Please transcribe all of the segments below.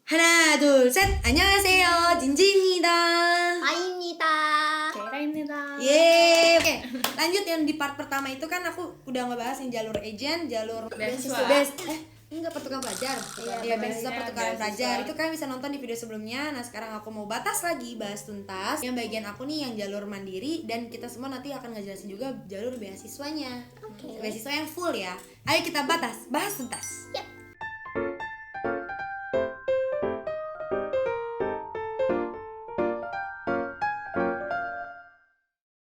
하나 둘셋 안녕하세요 진지입니다. Ainita. Kerainita. Yeay. Oke, lanjut yang di part pertama itu kan aku udah ngebahas yang jalur agent, jalur Beasiswa. Enggak, pertukaran pelajar. Iya, beasiswa pertukaran pelajar. Itu kalian bisa nonton di video sebelumnya. Nah, sekarang aku mau batas lagi, bahas tuntas yang bagian aku nih yang jalur mandiri, dan kita semua nanti akan ngejelasin juga jalur beasiswanya. Oke. Beasiswa yang full ya. Ayo kita bahas tuntas. Yap.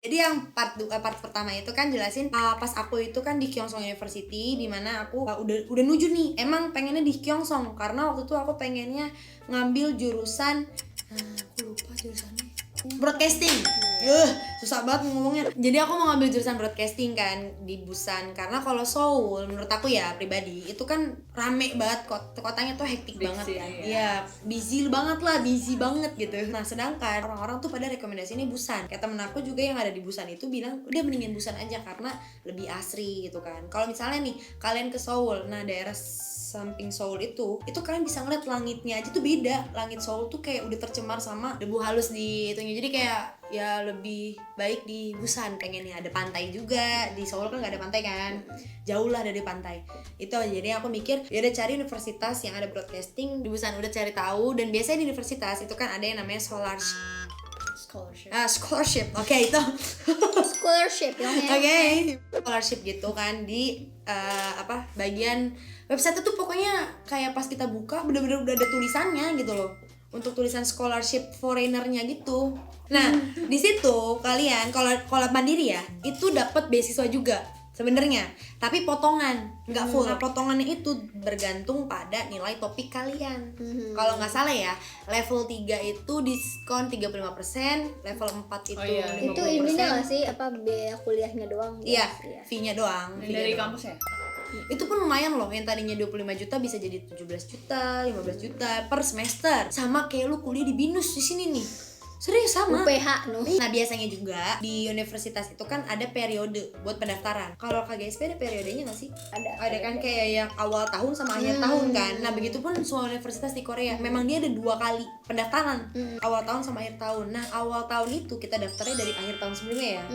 Jadi yang part pertama itu kan jelasin pas aku itu kan di Kyongsong University, di mana aku udah nuju nih. Emang pengennya di Kyongsong karena waktu itu aku pengennya ngambil jurusan aku lupa jurusannya. Broadcasting. Susah banget ngomongnya. Jadi aku mau ngambil jurusan broadcasting kan di Busan, karena kalau Seoul menurut aku ya pribadi itu kan rame banget, kotanya tuh hektik banget kan. Iya, busy banget gitu. Nah, sedangkan orang-orang tuh pada rekomendasi ini Busan. Kayak temen aku juga yang ada di Busan itu bilang udah mendingan Busan aja karena lebih asri gitu kan. Kalau misalnya nih kalian ke Seoul, nah daerah samping Seoul itu kalian bisa ngeliat langitnya aja tuh beda. Langit Seoul tuh kayak udah tercemar sama debu halus di itunya. Jadi kayak ya lebih baik di Busan pengennya. Ada pantai juga. Di Seoul kan gak ada pantai kan. Jauh lah dari pantai. Itu aja. Jadi aku mikir ya udah cari universitas yang ada broadcasting di Busan. Udah cari tahu. Dan biasanya di universitas itu kan ada yang namanya scholarship. Oke, itu Scholarship ya. Scholarship gitu kan di bagian website itu pokoknya kayak pas kita buka bener-bener udah ada tulisannya gitu loh, untuk tulisan scholarship foreigner-nya gitu. Nah, di situ kalian kalau mandiri ya itu dapat beasiswa juga sebenarnya, tapi potongan, nggak full. Potongannya itu bergantung pada nilai topik kalian. Kalau nggak salah ya, level 3 itu diskon 35%, level 4 itu 50%. Itu ininya nggak sih apa biaya kuliahnya doang? Iya, fee-nya doang. Dari kampus ya? Itu pun lumayan loh, yang tadinya 25 juta bisa jadi 17 juta, 15 juta per semester. Sama kayak lu kuliah di BINUS di sini nih. Serius sama. UPH no. Nah, biasanya juga di universitas itu kan ada periode buat pendaftaran. Kalau KGSP ada periodenya nggak sih? Ada kan kayak yang awal tahun sama akhir tahun kan. Nah, begitupun semua universitas di Korea. Memang dia ada 2 kali pendaftaran. Awal tahun sama akhir tahun. Nah, awal tahun itu kita daftarnya dari akhir tahun sebelumnya ya.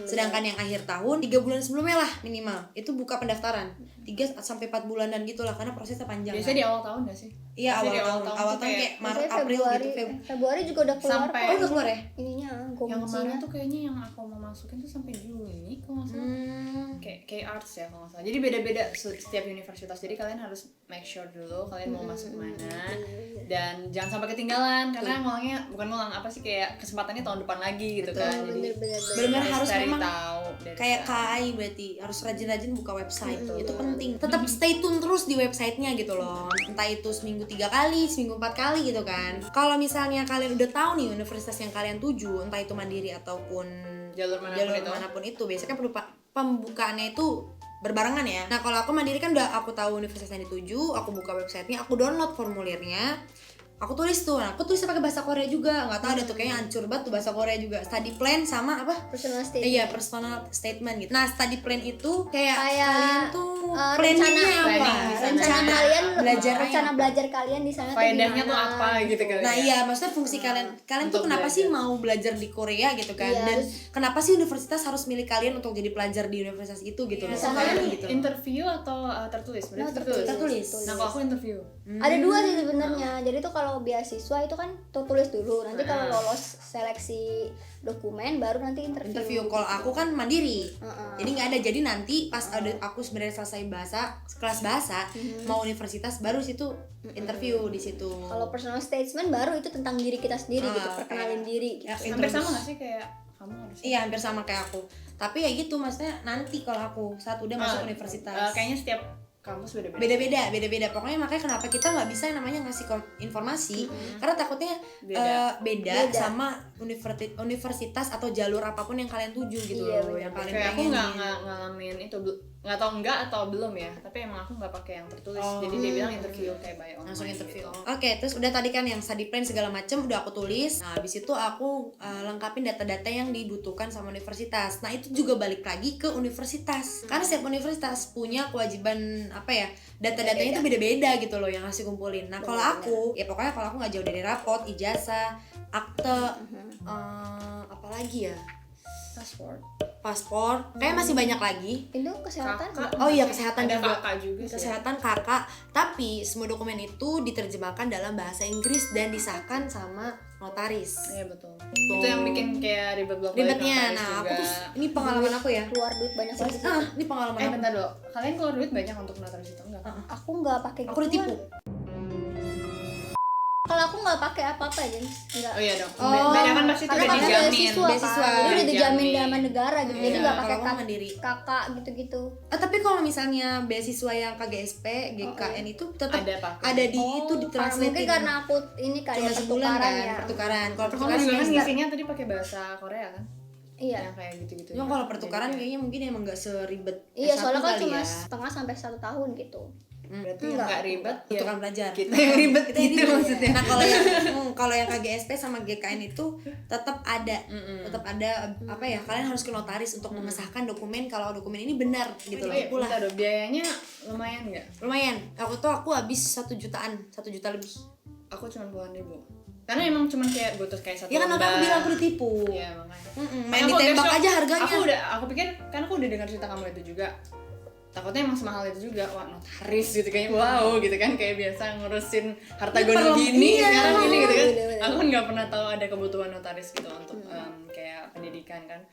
Sedangkan yang akhir tahun 3 bulan sebelumnya lah minimal. Itu buka pendaftaran. 3 sampai 4 bulanan gitu lah karena prosesnya panjang. Biasanya di awal tahun nggak sih? Iya, awal tahun kayak Maret, April gitu. Februari juga udah keluar. Sampai Udah keluar ya? Ininya yang kemarin tuh kayaknya yang aku mau masukin tuh sampai Juni kalau nggak salah. Kayak arts ya kalau nggak salah. Jadi beda-beda setiap universitas. Jadi kalian harus make sure dulu kalian mau masuk mana dan jangan sampai ketinggalan karena bukan ngulang apa sih, kayak kesempatannya tahun depan lagi gitu kan. Jadi benar-benar harus cari memang tahu kayak KAI, berarti harus rajin-rajin buka website. Itu penting. Tetap stay tune terus di websitenya gitu loh. Entah itu seminggu 3 kali, seminggu 4 kali gitu kan. Kalau misalnya kalian udah tahu nih universitas yang kalian tuju, entah itu mandiri ataupun jalur manapun itu biasanya kan pembukaannya itu berbarengan ya. Nah, kalau aku mandiri kan udah aku tahu universitas yang dituju, aku buka websitenya, aku download formulirnya, aku tulis tuh. Nah, aku tulisnya pakai bahasa Korea juga. Nggak tahu ada tuh kayaknya hancur banget tuh bahasa Korea juga. Study plan sama apa? Personal statement. Iya, personal statement gitu. Nah, study plan itu kayak kalian tuh rencana belajar kalian di sana tuh faedahnya gimana? tuh apa gitu kan. Nah, iya, maksudnya fungsi kalian tuh kenapa sih mau belajar di Korea gitu kan? Dan kenapa sih universitas harus milih kalian untuk jadi pelajar di universitas itu gitu loh. Sama gitu. Interview atau tertulis? Tertulis. Nah, kalau aku interview. Ada 2 sih sebenarnya. Jadi tuh kalau beasiswa itu kan tertulis dulu. Nanti kalau lolos seleksi dokumen baru nanti interview. Kalau aku kan mandiri. Jadi nggak ada. Jadi nanti pas aku sebenarnya selesai kelas bahasa mau universitas baru situ interview di situ. Kalau personal statement baru itu tentang diri kita sendiri gitu, perkenalin diri gitu. Hampir sama nggak sih kayak kamu harus? Iya, hampir sama kayak aku. Tapi ya gitu, maksudnya nanti kalau aku saat udah masuk universitas. Kayaknya setiap kampus beda-beda. Pokoknya makanya kenapa kita nggak bisa yang namanya ngasih informasi, karena takutnya beda sama universitas atau jalur apapun yang kalian tuju gitu Iya, loh, bener. yang kalian Kayak aku pengen. nggak ngalamin itu, nggak tahu enggak atau belum ya, tapi emang aku nggak pakai yang tertulis. Jadi dia bilang interview kayak by online Langsung interview. gitu. Oke, terus udah tadi kan yang study plan segala macem udah aku tulis. Nah, habis itu aku lengkapin data-data yang dibutuhkan sama universitas. Nah, itu juga balik lagi ke universitas. Karena setiap universitas punya kewajiban apa ya? Data-datanya itu beda-beda gitu loh yang harus dikumpulin. Nah, kalau aku, ya pokoknya kalau aku nggak jauh dari rapot, ijazah, akte, apalagi ya? Paspor. Kayak masih banyak lagi. Itu kesehatan. Kakak, Oh iya, kesehatan ada juga. kakak juga sih. Kesehatan kakak, tapi semua dokumen itu diterjemahkan dalam bahasa Inggris dan disahkan sama notaris. Iya betul. Itu yang bikin kayak ribet Ribetnya. Nah, aku tuh ini pengalaman aku ya. Keluar duit banyak banget. Ini pengalaman aku. bentar dulu. Kalian keluar duit banyak untuk notaris itu enggak? Aku nggak pakai Aku ditipu. Kalau aku nggak pakai apa-apa aja, nggak. Oh iya dong. Oh, Beda kan pasti Karena udah kan dijamin. beasiswa, Beasiswa. kan. Jadi udah dijamin Dijamin. sama negara gitu. Jadi Iya, nggak pakai kalau aku mandiri. kakak gitu-gitu. Tapi kalau misalnya beasiswa yang KGSP, GKN itu tetap Ada pakai. ada di itu di translate. Mungkin karena aku ini kali cuma ya sebulan pertukaran kan, ya. pertukaran. Kalau Kamu pertukaran juga kan semester. ngisinya tadi pakai bahasa Korea kan? Iya. Yang kayak gitu-gitu. Cuma kalau pertukaran kayaknya mungkin emang nggak seribet Iya, S1 soalnya kan kali cuma ya. setengah sampai 1 tahun gitu. berarti yang Enggak. nggak ribet ya Pertukaran pelajar. kita yang ribet Kita yang gitu ribet. maksudnya. Nah, kalau yang KGSP sama GKN itu tetap ada. Tetap ada apa ya? Kalian harus ke notaris untuk mengesahkan dokumen kalau dokumen ini benar gitu loh. Iya, Pula. bentar dong, biayanya lumayan nggak? Lumayan. Aku habis 1 jutaan, 1 juta lebih. Aku cuma puluhan ribu. Karena emang cuma kayak butuh kayak satu Ya kan aku bilang aku ditipu. Iya makanya. Main Makanya aku ditembak agak aja shock. harganya. Aku pikir kan aku udah dengar cerita kamu itu juga. Takutnya emang semahal itu juga. Wah, notaris gitu kayaknya wow gitu kan, kayak biasa ngurusin harta Ini gono perlu- gini iya. sekarang gini gitu kan. Bener-bener. Aku kan nggak pernah tahu ada kebutuhan notaris gitu untuk kayak pendidikan kan.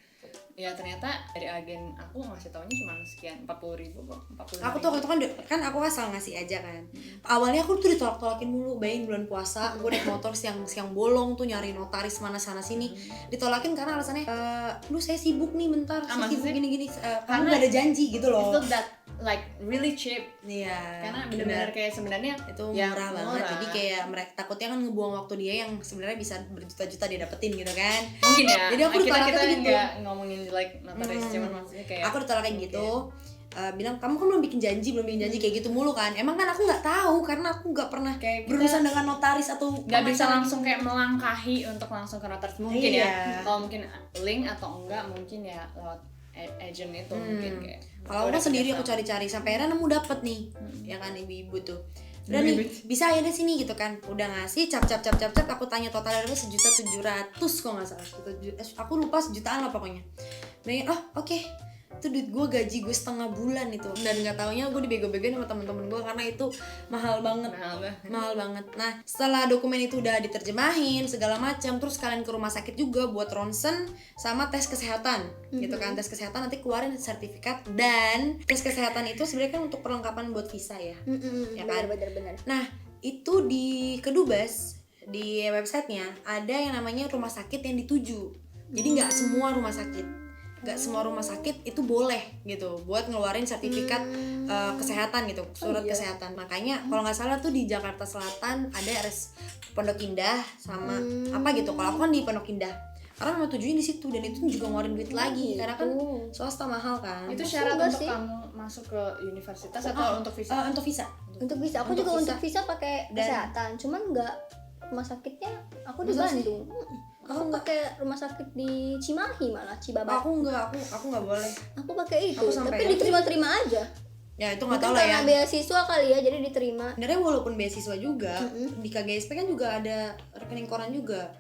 Ya ternyata dari agen aku ngasih taunya cuma sekian 40.000 kok, 45.000. Aku tuh waktu itu kan aku asal ngasih aja kan. Awalnya aku tuh ditolak-tolakin mulu, bayangin bulan puasa, gue naik motor siang bolong tuh nyari notaris mana sana sini. Ditolakin karena alasannya lu saya sibuk nih bentar, saya sibuk maksudnya? gini-gini. Karena Karena nggak ada janji gitu It's loh. not that like really cheap. Iya. Karena benar-benar kayak sebenarnya itu ya, murah banget. Jadi kayak mereka takutnya kan ngebuang waktu dia yang sebenarnya bisa berjuta-juta dia dapetin gitu kan. mungkin ya. Jadi aku kita ditolak itu gitu. nggak ngomongin like notaris cuman maksudnya kayak Aku ditolakin gitu. Bilang kamu kan belum bikin janji kayak gitu mulu kan. Emang kan aku nggak tahu karena aku nggak pernah Kayak kita berurusan dengan notaris atau nggak bisa pemasaran. langsung kayak melangkahi untuk langsung ke notaris mungkin Iya. ya. Kalau mungkin link atau enggak mungkin ya lewat agent itu mungkin kayak. Kalau aku kan sendiri aku cari-cari sampai akhirnya nemu dapet nih, ya kan ibu-ibu tuh. Udah nih bisa ya deh sini gitu kan. Udah ngasih cap. Aku tanya totalnya berapa 1.700.000 kok nggak salah. Aku lupa sejutaan lah pokoknya. Nah, oke. Itu duit gue, gaji gue setengah bulan itu, dan nggak taunya gue dibego-begoin sama temen-temen gue karena itu mahal banget. Nah setelah dokumen itu udah diterjemahin segala macam, terus kalian ke rumah sakit juga buat ronsen sama tes kesehatan gitu kan. Tes kesehatan nanti keluarin sertifikat, dan tes kesehatan itu sebenarnya kan untuk perlengkapan buat visa ya. Ya kan? Bener. Nah itu di Kedubes, di websitenya ada yang namanya rumah sakit yang dituju. Jadi nggak semua rumah sakit itu boleh gitu buat ngeluarin sertifikat kesehatan gitu, surat kesehatan. Makanya kalau nggak salah tuh di Jakarta Selatan ada RS Pondok Indah sama apa gitu. Kalau aku kan di Pondok Indah karena mau tujuin di situ, dan itu juga ngeluarin duit lagi karena kan swasta mahal kan. Itu syarat Enggak untuk sih. kamu masuk ke universitas atau untuk visa? Untuk visa. Untuk visa, aku Untuk juga visa. untuk visa pakai Dan- kesehatan, cuman nggak rumah sakitnya aku di Masa sih? Bandung. Aku pakai rumah sakit di Cimahi malah, Cibabak. Aku nggak itu. Aku pakai itu, Aku sampai- tapi diterima-terima aja. Ya itu nggak Mungkin tahu lah ya. karena beasiswa kali ya, jadi diterima. Sebenarnya walaupun beasiswa juga di KGSP kan juga ada rekening koran juga.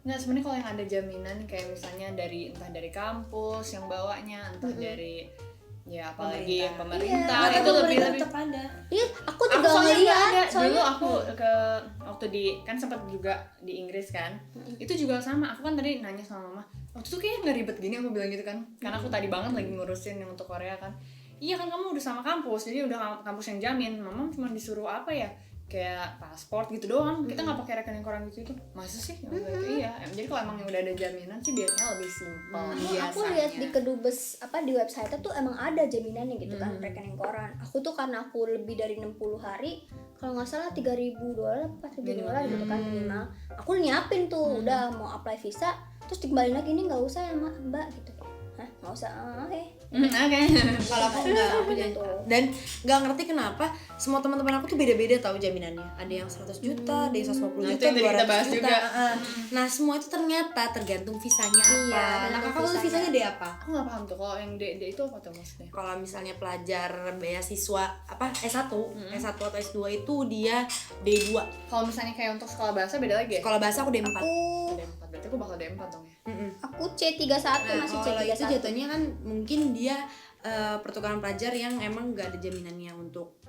Nggak, sebenarnya kalau yang ada jaminan kayak misalnya entah dari kampus yang bawanya, entah dari ya apalagi yang pemerintah Iya, itu lebih tetap ada. Iya, aku aku juga soalnya nggak ada ngeliat. dulu Soalnya aku waktu kan sempat juga di Inggris kan, itu juga sama. Aku kan tadi nanya sama mama, waktu itu kayaknya nggak ribet gini, aku bilang gitu kan, karena aku tadi banget lagi ngurusin yang untuk Korea kan. Iya kan kamu udah sama kampus, jadi udah kampus yang jamin. Mama cuma disuruh apa ya, kayak paspor gitu doang, kita nggak pakai rekening koran gitu. Masa sih? Aku bilang gitu, iya. Jadi kalau emang yang udah ada jaminan sih biasanya lebih simpel biasanya. aku lihat di Kedubes di website tuh emang ada jaminannya gitu kan, rekening koran. Aku tuh karena aku lebih dari 60 hari, kalau nggak salah $3.000 $4.000 gitu kan minimal. Aku nyiapin tuh, udah mau apply visa, terus dikembaliin lagi, ini nggak usah ya mbak gitu. Hah, nggak usah, oke. Oke. Kalau aku enggak, aku jangan. Dan nggak ngerti kenapa semua teman-teman aku tuh beda-beda tahu jaminannya. Ada yang 100 juta, ada yang 150 Nah, itu juta, yang tadi kita 200 bahas juta. juga. Nah, semua itu ternyata tergantung visanya apa. Iya, Nah, tergantung kakak tuh visanya. visanya D apa? Aku nggak paham tuh kalau yang D itu apa tuh maksudnya? Kalau misalnya pelajar beasiswa apa S1, S1 atau S2 itu dia D2. Kalau misalnya kayak untuk sekolah bahasa beda lagi ya? Kalau bahasa aku D4. Aku D4, berarti aku bakal D4 dong ya? aku C31 Nah, masih kalau itu C31. jatuhnya kan mungkin dia pertukaran pelajar yang emang gak ada jaminannya untuk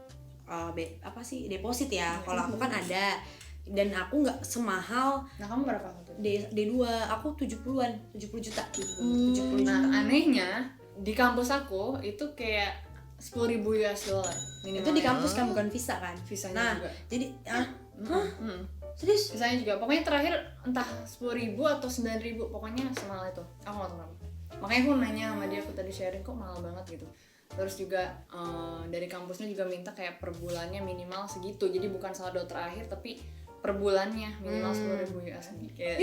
apa sih deposit ya. Kalau aku kan ada, dan aku nggak semahal Nah kamu berapa waktu itu? D2, aku 70-an, 70 juta. 70 juta. Nah anehnya di kampus aku itu kayak 10.000 US dollar minimal. Itu di kampus kan, bukan visa kan? Visanya Nah, juga. jadi Hmm. serius? Visanya juga. Pokoknya terakhir entah 10.000 atau 9.000, pokoknya semahal itu. Aku nggak tahu kenapa. Makanya aku nanya sama dia, aku tadi sharing kok mahal banget gitu. Terus juga dari kampusnya juga minta kayak per bulannya minimal segitu. Jadi bukan saldo terakhir tapi per bulannya minimal 10.000 US kayak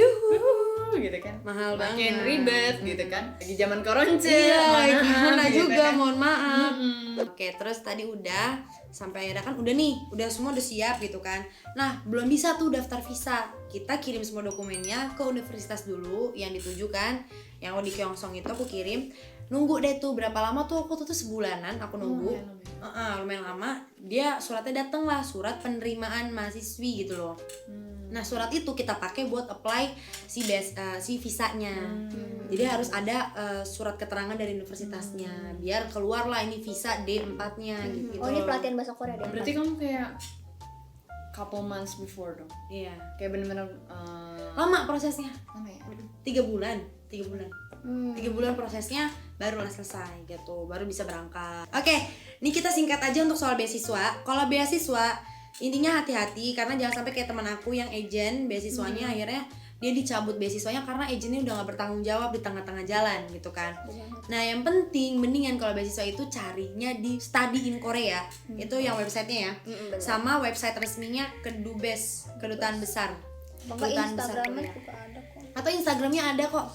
gitu kan. Mahal Makin banget. ribet gitu kan. Lagi zaman koronce. Iya, gimana gitu juga, kan. mohon maaf. Oke, terus tadi udah sampai akhirnya kan udah nih, udah semua udah siap gitu kan. Nah, belum bisa tuh daftar visa. Kita kirim semua dokumennya ke universitas dulu yang dituju kan. Yang di Kyongsong itu aku kirim. Nunggu deh tuh berapa lama tuh, aku tuh sebulanan aku nunggu. Lumayan lama. Dia suratnya dateng lah, surat penerimaan mahasiswi gitu loh. Nah, surat itu kita pakai buat apply si visanya. Jadi harus ada surat keterangan dari universitasnya biar keluar lah ini visa D4-nya gitu. Oh, ini pelatihan bahasa Korea deh. Berarti kamu kayak couple months before dong. Iya. Kayak bener-bener Lama prosesnya. lama ya? 3 bulan. 3 bulan prosesnya barulah selesai gitu, baru bisa berangkat. Oke, ini kita singkat aja untuk soal beasiswa. Kalau beasiswa intinya hati-hati karena jangan sampai kayak teman aku yang agent beasiswanya akhirnya dia dicabut beasiswanya karena agentnya udah gak bertanggung jawab di tengah-tengah jalan gitu kan. Nah yang penting mendingan kalau beasiswa itu carinya di Study in Korea, itu yang websitenya ya, sama website resminya Kedubes, kedutaan besar. Bangga Kedutaan besar Instagramnya Korea. juga ada kok. Atau Instagramnya ada kok.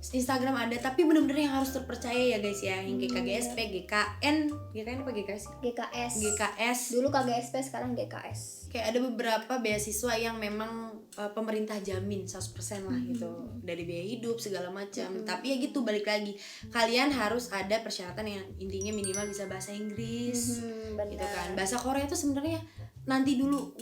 Instagram ada, tapi bener-bener yang harus terpercaya ya guys ya, yang GKGSP, GKN apa GKS? GKS. GKS. Dulu KGSP, sekarang GKS. Kayak ada beberapa beasiswa yang memang pemerintah jamin 100% lah gitu, dari biaya hidup segala macam. Tapi ya gitu, balik lagi, kalian harus ada persyaratan yang intinya minimal bisa bahasa Inggris, gitu kan. Bahasa Korea itu sebenarnya nanti dulu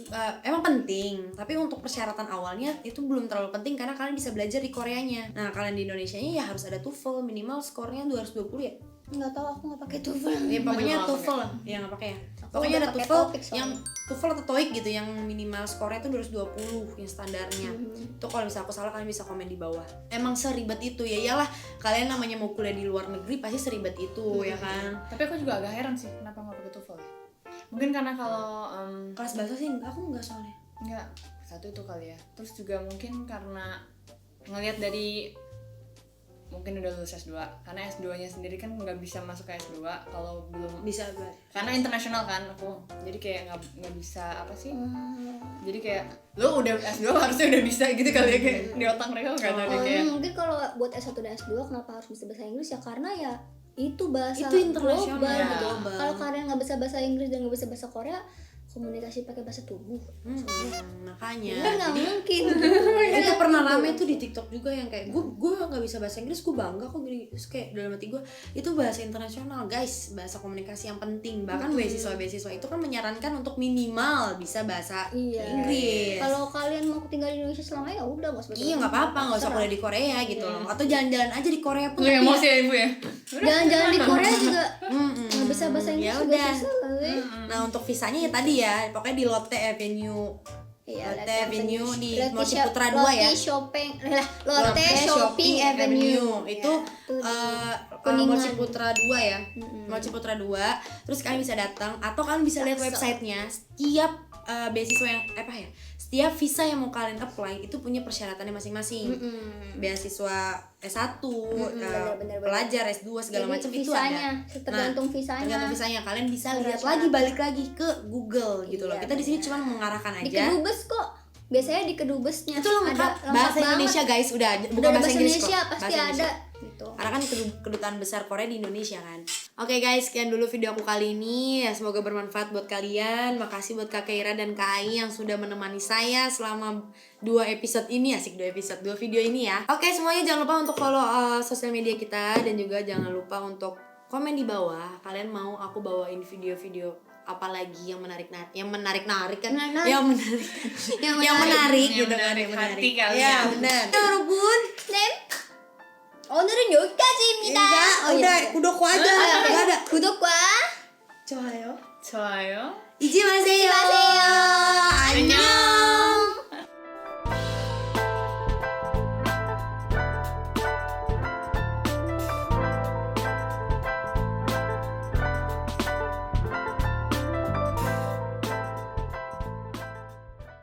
emang penting, tapi untuk persyaratan awalnya itu belum terlalu penting karena kalian bisa belajar di Koreanya. Nah kalian di Indonesianya ya harus ada TOEFL minimal skornya 220 ya. Nggak tahu, aku nggak pakai TOEFL. Ya pokoknya Aku juga TOEFL lah, ya nggak pakai ya. Aku Pokoknya udah ada pakai TOEFL TOEIC soalnya. yang TOEFL atau TOEIC gitu yang minimal skornya itu 220 yang standarnya. Itu kalau misalnya aku salah kalian bisa komen di bawah. Emang seribet itu ya, iyalah kalian namanya mau kuliah di luar negeri pasti seribet itu ya kan. Tapi aku juga agak heran sih kenapa nggak pakai TOEFL ya. Mungkin karena kalau Kelas bahasa sih aku nggak soalnya. enggak, satu itu kali ya. Terus juga mungkin karena ngelihat dari mungkin udah lulus S2, karena S2-nya sendiri kan nggak bisa masuk ke S2 kalau belum, Bisa buat. karena internasional kan aku, jadi kayak nggak bisa apa sih, jadi kayak lo udah S2 harusnya udah bisa gitu kali ya, kayak di otak mereka nggak tahu deh kayak Mungkin kalau buat S1 dan S2 kenapa harus bisa bahasa Inggris ya, karena ya itu bahasa Itu internasional. global gitu. Global. Kalau kalian nggak bisa bahasa Inggris dan nggak bisa bahasa Korea, komunikasi pakai bahasa tubuh. Makanya. Kan nggak mungkin. Itu pernah rame tuh di TikTok juga yang kayak gue nggak bisa bahasa Inggris, gue bangga kok gini. Terus kayak dalam hati gue itu bahasa internasional guys, bahasa komunikasi yang penting. Bahkan beasiswa itu kan menyarankan untuk minimal bisa bahasa Iya. Inggris. Kalau kalian mau tinggal di Indonesia selama ya udah nggak usah. Iya nggak apa-apa, nggak usah kuliah di Korea gitu loh. Atau jalan-jalan aja di Korea pun. lu tapi emosi ya ibu ya. Jalan-jalan di Korea juga nggak bisa bahasa Inggris Ya juga udah. susah kali. Nah untuk visanya ya tadi ya, pokoknya di Lotte Avenue. Iya, Lotte Avenue di Lotte Mochi Putra 2 ya. Lotte Shopping Avenue. Itu Kuningan. Mochi Putra 2 ya. Mochi Putra 2. Terus kalian bisa datang atau kalian bisa lihat websitenya. Setiap beasiswa yang setiap visa yang mau kalian apply itu punya persyaratannya masing-masing. Beasiswa S1, bener. pelajar S2 segala Jadi macam itu visanya, ada. tergantung visanya. Tergantung visanya kalian bisa lihat Persyaratan. balik lagi ke Google gitu loh. Iya, Kita di sini cuma mengarahkan Di aja. Kedubes kok. biasanya di kedubesnya Itu lengkap bahasa banget. Indonesia guys, udah Udah bukan ada bahasa Inggris kok. Indonesia pasti Bahasa ada Indonesia. gitu. Karena kan kedutaan besar Korea di Indonesia kan. Oke guys, sekian dulu video aku kali ini. Ya, semoga bermanfaat buat kalian. Makasih buat Kak Keira dan Kak Ai yang sudah menemani saya selama 2 episode ini. Asik 2 episode, 2 video ini ya. Oke, semuanya jangan lupa untuk follow sosial media kita. Dan juga jangan lupa untuk komen di bawah. Kalian mau aku bawain video-video apa lagi yang menarik kan? Yang menarik yang menarik Yang gitu kan, menarik yang hati menarik. kalian. Ya, benar. 여러분, 오늘은 여기까지입니다. udah kok aja. Enggak ada. 구독과 좋아요. 좋아요. 잊지 마세요.